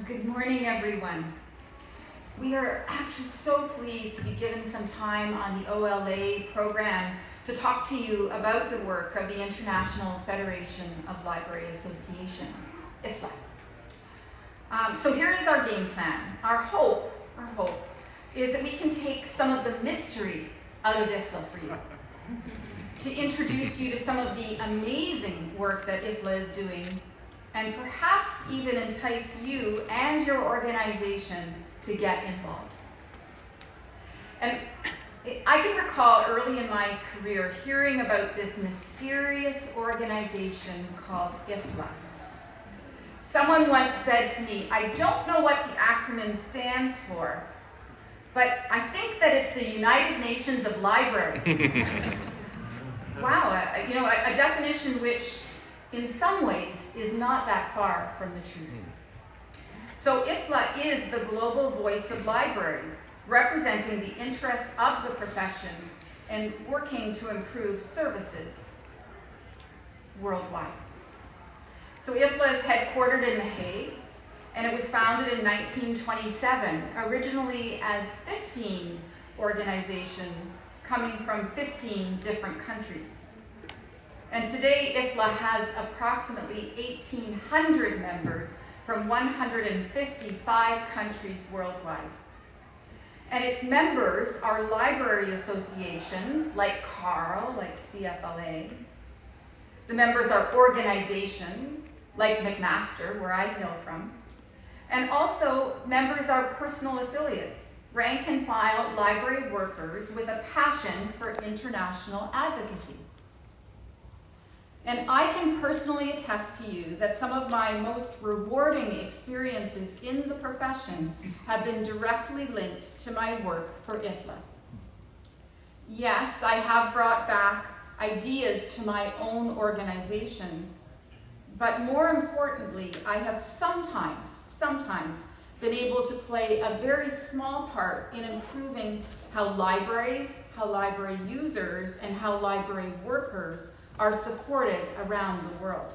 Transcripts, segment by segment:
Good morning, everyone. We are actually so pleased to be given some time on the OLA program to talk to you about the work of the International Federation of Library Associations, IFLA. So here is our game plan. Our hope is that we can take some of the mystery out of IFLA for you, to introduce you to some of the amazing work that IFLA is doing, and perhaps even entice you and your organization to get involved. And I can recall early in my career hearing about this mysterious organization called IFLA. Someone once said to me, "I don't know what the acronym stands for, but I think that it's the United Nations of Libraries." Wow, a definition which in some ways is not that far from the truth. So IFLA is the global voice of libraries, representing the interests of the profession and working to improve services worldwide. So IFLA is headquartered in The Hague, and it was founded in 1927, originally as 15 organizations coming from 15 different countries. And today, IFLA has approximately 1,800 members from 155 countries worldwide. And its members are library associations like CARL, like CFLA. The members are organizations like McMaster, where I hail from. And also, members are personal affiliates, rank and file library workers with a passion for international advocacy. And I can personally attest to you that some of my most rewarding experiences in the profession have been directly linked to my work for IFLA. Yes, I have brought back ideas to my own organization, but more importantly, I have sometimes been able to play a very small part in improving how libraries, how library users, and how library workers are supported around the world.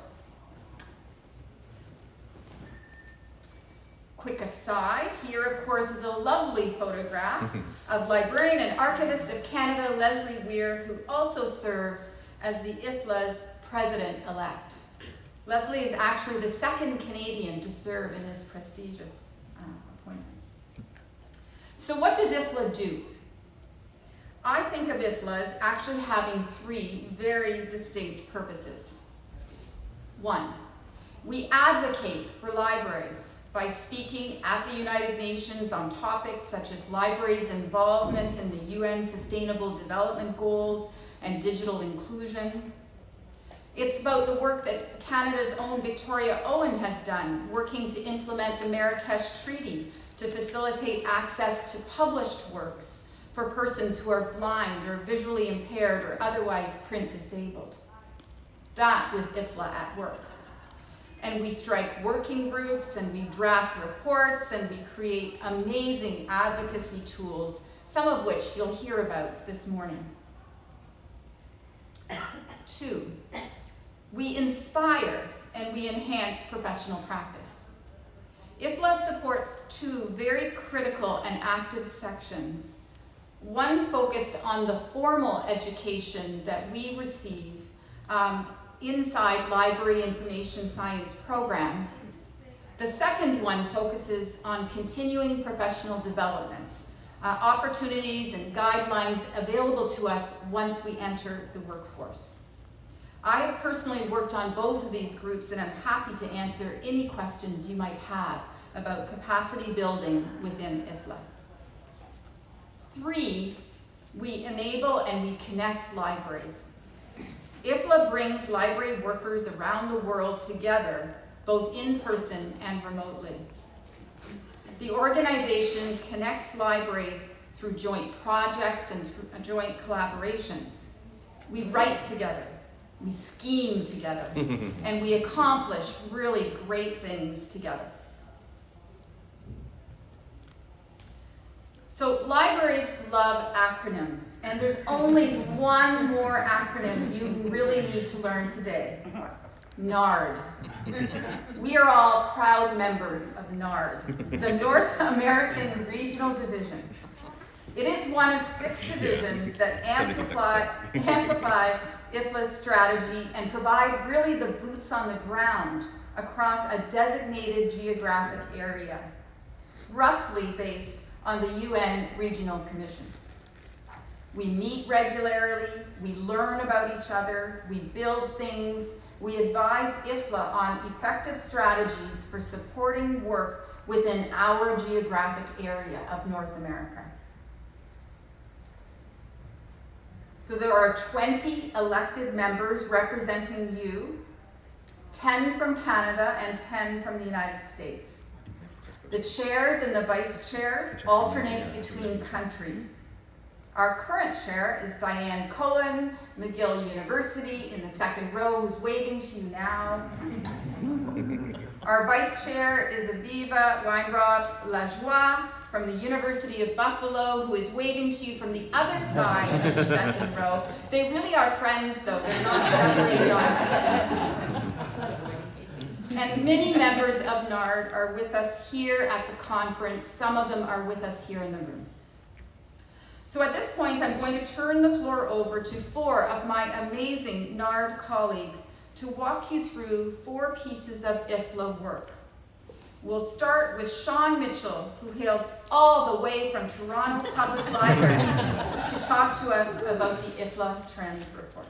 Quick aside, here of course is a lovely photograph of librarian and archivist of Canada, Leslie Weir, who also serves as the IFLA's president-elect. Leslie is actually the second Canadian to serve in this prestigious appointment. So what does IFLA do? I think of IFLA as actually having three very distinct purposes. One, we advocate for libraries by speaking at the United Nations on topics such as libraries' involvement in the UN Sustainable Development Goals and digital inclusion. It's about the work that Canada's own Victoria Owen has done, working to implement the Marrakesh Treaty to facilitate access to published works for persons who are blind or visually impaired or otherwise print disabled. That was IFLA at work. And we strike working groups, and we draft reports, and we create amazing advocacy tools, some of which you'll hear about this morning. Two, we inspire and we enhance professional practice. IFLA supports two very critical and active sections. One focused on the formal education that we receive inside library information science programs. The second one focuses on continuing professional development, opportunities and guidelines available to us once we enter the workforce. I have personally worked on both of these groups, and I'm happy to answer any questions you might have about capacity building within IFLA. Three, we enable and we connect libraries. IFLA brings library workers around the world together, both in person and remotely. The organization connects libraries through joint projects and through joint collaborations. We write together, we scheme together, and we accomplish really great things together. So libraries love acronyms, and there's only one more acronym you really need to learn today. NARD. We are all proud members of NARD, the North American Regional Division. It is one of 6 divisions that amplify IFLA's strategy and provide really the boots on the ground across a designated geographic area, roughly based on the UN regional commissions. We meet regularly, we learn about each other, we build things, we advise IFLA on effective strategies for supporting work within our geographic area of North America. So there are 20 elected members representing you, 10 from Canada and 10 from the United States. The chairs and the vice chairs alternate between countries. Our current chair is Diane Cohen, McGill University, in the second row, who's waving to you now. Our vice chair is Aviva Weinrob-Lajoie from the University of Buffalo, who is waving to you from the other side of the second row. They really are friends, though. They're not separated on. And many members of NARD are with us here at the conference. Some of them are with us here in the room. So at this point, I'm going to turn the floor over to 4 of my amazing NARD colleagues to walk you through 4 pieces of IFLA work. We'll start with Sean Mitchell, who hails all the way from Toronto Public Library to talk to us about the IFLA Trend Report.